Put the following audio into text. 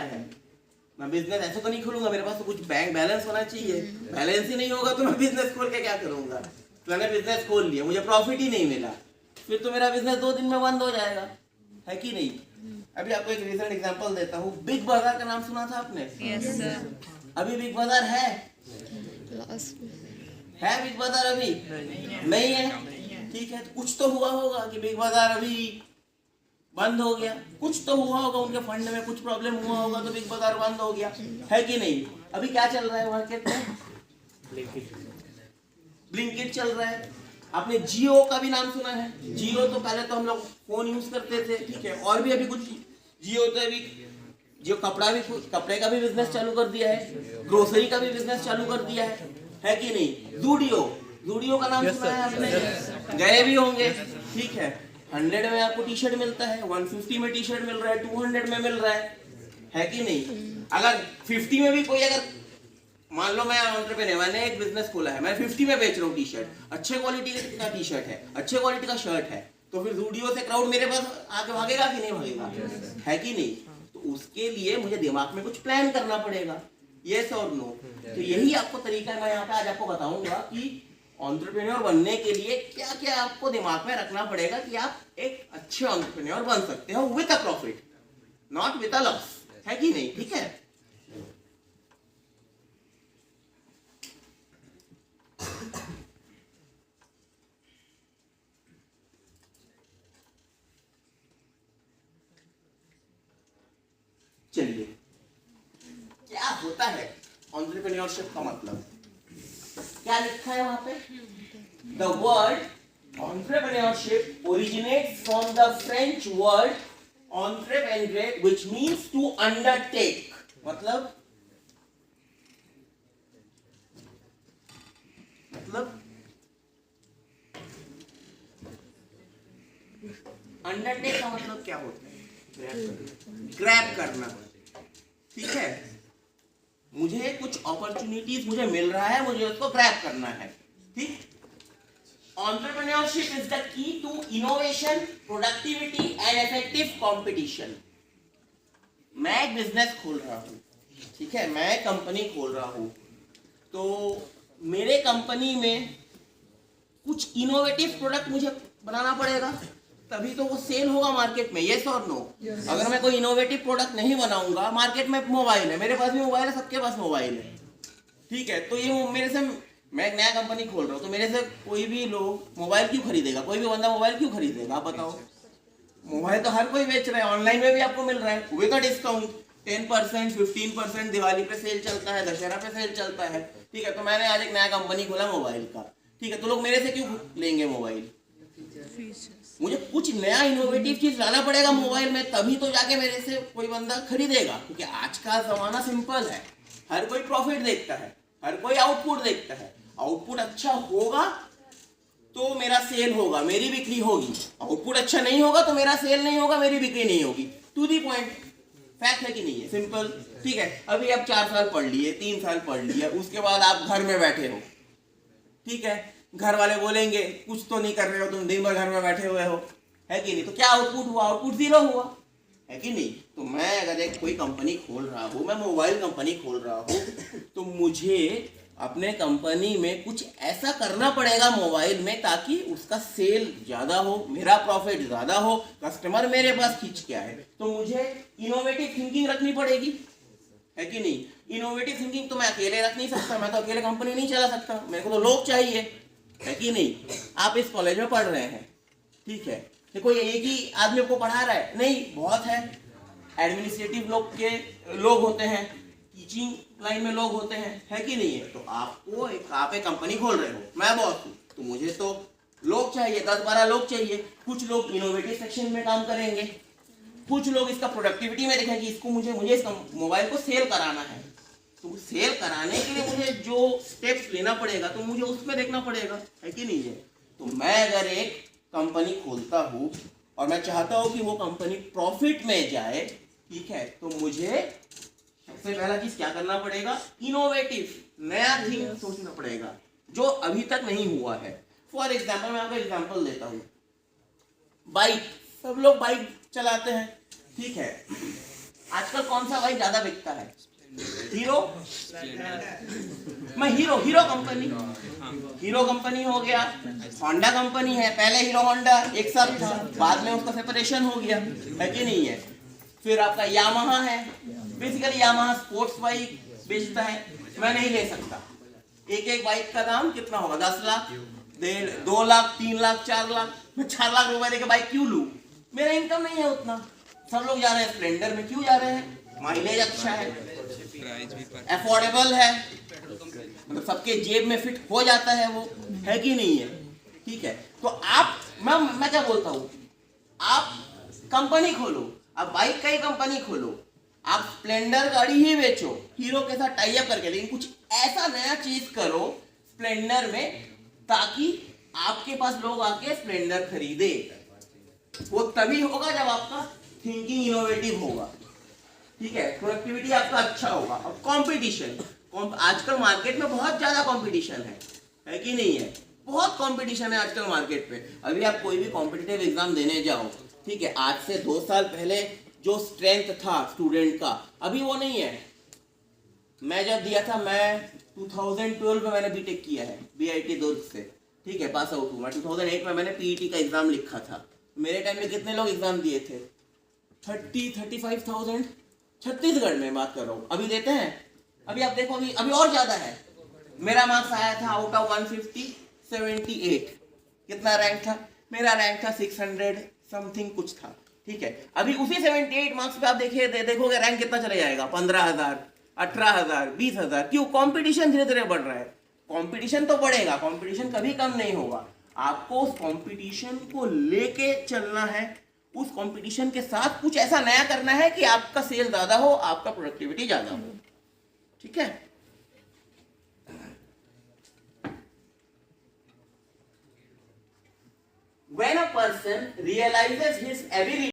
है? मैं बिजनेस ऐसे तो नहीं खोलूंगा, मेरे पास तो कुछ बैंक बैलेंस होना चाहिए। बैलेंस ही नहीं होगा तो मैं बिजनेस खोल के क्या करूंगा? तो मैंने बिजनेस खोल लिया, मुझे प्रॉफिट ही नहीं मिला, फिर तो मेरा बिजनेस 2 दिन में बंद हो जाएगा, है कि नहीं? अभी आपको एक रिसेंट एग्जांपल देता हूँ। बिग बाजार का नाम सुना था आपने? Yes sir. अभी बिग बाजार है बिग बाजार अभी नहीं है। ठीक है, तो कुछ तो हुआ होगा कि बिग बाजार अभी बंद हो गया, कुछ तो हुआ होगा, उनके फंड में कुछ प्रॉब्लम हुआ होगा तो बिग बाजार बंद हो गया, है कि नहीं? अभी क्या चल रहा है मार्केट में? ब्लिंकिट चल रहा है। आपने जियो का भी नाम सुना है? जियो तो पहले तो हम लोग फोन यूज करते थे, ठीक है, और भी अभी कुछ जियो तो अभी जियो कपड़े का भी बिजनेस चालू कर दिया है, ग्रोसरी का भी बिजनेस चालू कर दिया है कि नहीं? जूडियो का नाम सुना है आपने? गए भी होंगे, ठीक है। 100 में आपको टी शर्ट मिलता है, 150 में टी शर्ट मिल रहा है, 200 में मिल रहा है कि नहीं? अगर 50 में भी कोई, अगर मान लो मैं एंटरप्रेन्योर, मैंने एक बिजनेस खोला है, मैं 50 में बेच रहा हूँ टी शर्ट, अच्छे क्वालिटी का टी शर्ट है, अच्छे क्वालिटी का शर्ट है, तो फिर जूडियो से क्राउड मेरे पास आके भागेगा कि नहीं भागेगा? है कि नहीं? तो उसके लिए मुझे दिमाग में कुछ प्लान करना पड़ेगा, यस और नो। तो यही आपको तरीका है, मैं यहाँ पे आज आपको बताऊंगा कि एंटरप्रेन्योर बनने के लिए क्या क्या आपको दिमाग में रखना पड़ेगा कि आप एक अच्छे एंटरप्रेन्योर बन सकते हो with a profit, not with a loss, है कि नहीं? ठीक है, चलिए क्या होता है एंटरप्रेन्योरशिप का मतलब? क्या लिखा है वहां पे? The word entrepreneurship originates from the French word entreprendre which means to undertake। मतलब अंडरटेक का मतलब क्या होता है? ग्रैब करना, ठीक है। मुझे कुछ अपॉर्चुनिटीज मुझे मिल रहा है, मुझे उसको ग्रैब करना है, ठीक। Entrepreneurship is the key to innovation, productivity and effective competition। मैं एक बिजनेस खोल रहा हूँ, ठीक है, मैं कंपनी खोल रहा हूँ, तो मेरे कंपनी में कुछ इनोवेटिव प्रोडक्ट मुझे बनाना पड़ेगा, तभी तो वो सेल होगा मार्केट में, यस और नो? अगर मैं कोई इनोवेटिव प्रोडक्ट नहीं बनाऊंगा, मार्केट में मोबाइल है, मेरे पास भी मोबाइल है, सबके पास मोबाइल है, ठीक है, तो ये मेरे से, मैं एक नया कंपनी खोल रहा हूँ, तो मेरे से कोई भी लोग मोबाइल क्यों खरीदेगा? कोई भी बंदा मोबाइल क्यों खरीदेगा? आप बताओ। मोबाइल तो हर कोई बेच रहा है, ऑनलाइन में भी आपको मिल रहा है विद डिस्काउंट, 10%, 15%, दिवाली पे सेल चलता है, दशहरा पे सेल चलता है, ठीक है। तो मैंने आज एक नया कंपनी खोला मोबाइल का, ठीक है, तो लोग मेरे से क्यों लेंगे मोबाइल? मुझे कुछ नया इनोवेटिव चीज लाना पड़ेगा मोबाइल में, तभी तो जाके मेरे से कोई बंदा खरीदेगा, क्योंकि आज का जमाना सिंपल है, हर कोई प्रॉफिट देखता है, हर कोई आउटपुट देखता है। आउटपुट अच्छा होगा तो मेरा सेल होगा, मेरी बिक्री होगी, आउटपुट अच्छा नहीं होगा तो मेरा सेल नहीं होगा, मेरी बिक्री नहीं होगी। टू दी पॉइंट, फैक्ट है कि नहीं है? सिंपल, ठीक है। अभी आप 4 साल पढ़ लिए, 3 साल पढ़ लिए, उसके बाद आप घर में बैठे हो, ठीक है, घर वाले बोलेंगे कुछ तो नहीं कर रहे हो तुम, दिन भर घर में बैठे हुए हो, है कि नहीं? तो क्या आउटपुट हुआ? आउटपुट 0 हुआ, है कि नहीं? तो मैं अगर एक कोई कंपनी खोल रहा हूँ, मैं मोबाइल कंपनी खोल रहा हूँ, तो मुझे अपने कंपनी में कुछ ऐसा करना पड़ेगा मोबाइल में ताकि उसका सेल ज़्यादा हो, मेरा प्रॉफिट ज़्यादा हो, कस्टमर मेरे पास खींच के आए। तो मुझे इनोवेटिव थिंकिंग रखनी पड़ेगी, है कि नहीं? इनोवेटिव थिंकिंग तो मैं अकेले रख नहीं सकता, मैं तो अकेले कंपनी नहीं चला सकता, मेरे को तो लोग चाहिए, है कि नहीं? आप इस कॉलेज में पढ़ रहे हैं, ठीक है, तो कोई एक ही आदमी को पढ़ा रहा है? नहीं, बहुत है। एडमिनिस्ट्रेटिव लोग होते हैं, टीचिंग लाइन में लोग होते हैं, है कि नहीं है? तो आप एक कंपनी खोल रहे हो, मैं बॉस हूँ, तो मुझे तो लोग चाहिए, 10-12 लोग चाहिए। कुछ लोग इनोवेटिव सेक्शन में काम करेंगे, कुछ लोग इसका प्रोडक्टिविटी में देखेंगे, इसको मुझे इस मोबाइल को सेल कराना है, तो सेल कराने के लिए मुझे जो स्टेप्स लेना पड़ेगा तो मुझे उसमें देखना पड़ेगा, है कि नहीं है? तो मैं अगर एक कंपनी खोलता हूँ और मैं चाहता हूँ कि वो कंपनी प्रॉफिट में जाए, ठीक है, तो मुझे सबसे पहला चीज क्या करना पड़ेगा? इनोवेटिव, नया थिंग सोचना पड़ेगा जो अभी तक नहीं हुआ है। फॉर एग्जाम्पल, मैं आपको एग्जाम्पल देता हूँ, बाइक, सब लोग बाइक चलाते हैं, ठीक है, आजकल कौन सा बाइक ज्यादा बिकता है? हीरो। मैं हीरो कंपनी, हीरो कंपनी हो गया, होंडा कंपनी है, पहले हीरो होंडा एक साथ था, बाद में उसका सेपरेशन हो गया, है कि नहीं है? फिर आपका यामाहा है, बेसिकली यामाहा स्पोर्ट्स बाइक बेचता है। मैं नहीं ले सकता, एक एक बाइक का दाम कितना होगा? 10 लाख, 2 लाख, 3 लाख, 4 लाख। मैं 4 लाख रुपए देके बाइक क्यों लूं? मेरा इनकम नहीं है उतना। सब लोग जा रहे हैं स्प्लेंडर में, क्यों जा रहे हैं? माइलेज अच्छा है, अफोर्डेबल है, मतलब सबके जेब में फिट हो जाता है वो, है कि नहीं है? ठीक है, तो आप मैं क्या बोलता हूं, आप कंपनी खोलो, आप बाइक का ही कंपनी खोलो, आप स्प्लेंडर गाड़ी ही बेचो हीरो के साथ टाई अप करके, लेकिन कुछ ऐसा नया चीज करो स्प्लेंडर में ताकि आपके पास लोग आके स्प्लेंडर खरीदे। वो तभी होगा जब आपका थिंकिंग इनोवेटिव होगा, ठीक है, प्रोडक्टिविटी आपका अच्छा होगा। अब कंपटीशन, आजकल मार्केट में बहुत ज्यादा कंपटीशन है कि नहीं है? बहुत कंपटीशन है आजकल मार्केट पे। अभी आप कोई भी कॉम्पिटिटिव एग्जाम देने जाओ, ठीक है, आज से 2 साल पहले जो स्ट्रेंथ था स्टूडेंट का, अभी वो नहीं है। मैं जब दिया था, मैं 2012 में मैंने बीटेक किया है बीआईटी दुर्ग से, ठीक है, पास आउट हुआ। 2008 में मैंने पीईटी का एग्जाम लिखा था। मेरे टाइम में कितने लोग एग्जाम दिए थे? 35,000 छत्तीसगढ़ में बात कर रहा हूँ, अभी देते हैं। अभी आप देखो, अभी और ज्यादा है। मेरा मार्क्स आया था आउट ऑफ 150 78। कितना रैंक था? मेरा रैंक था 600 समथिंग कुछ था, ठीक है। अभी उसी 78 मार्क्स पे आप देखोगे रैंक कितना चले जाएगा? 15,000, 18,000, 20,000। क्यों? कंपटीशन धीरे धीरे बढ़ रहा है। कंपटीशन तो बढ़ेगा, कंपटीशन कभी कम नहीं होगा। आपको उस कंपटीशन को लेके चलना है, उस कंपटीशन के साथ कुछ ऐसा नया करना है कि आपका सेल ज्यादा हो, आपका प्रोडक्टिविटी ज्यादा हो, ठीक है। When a person realizes his ability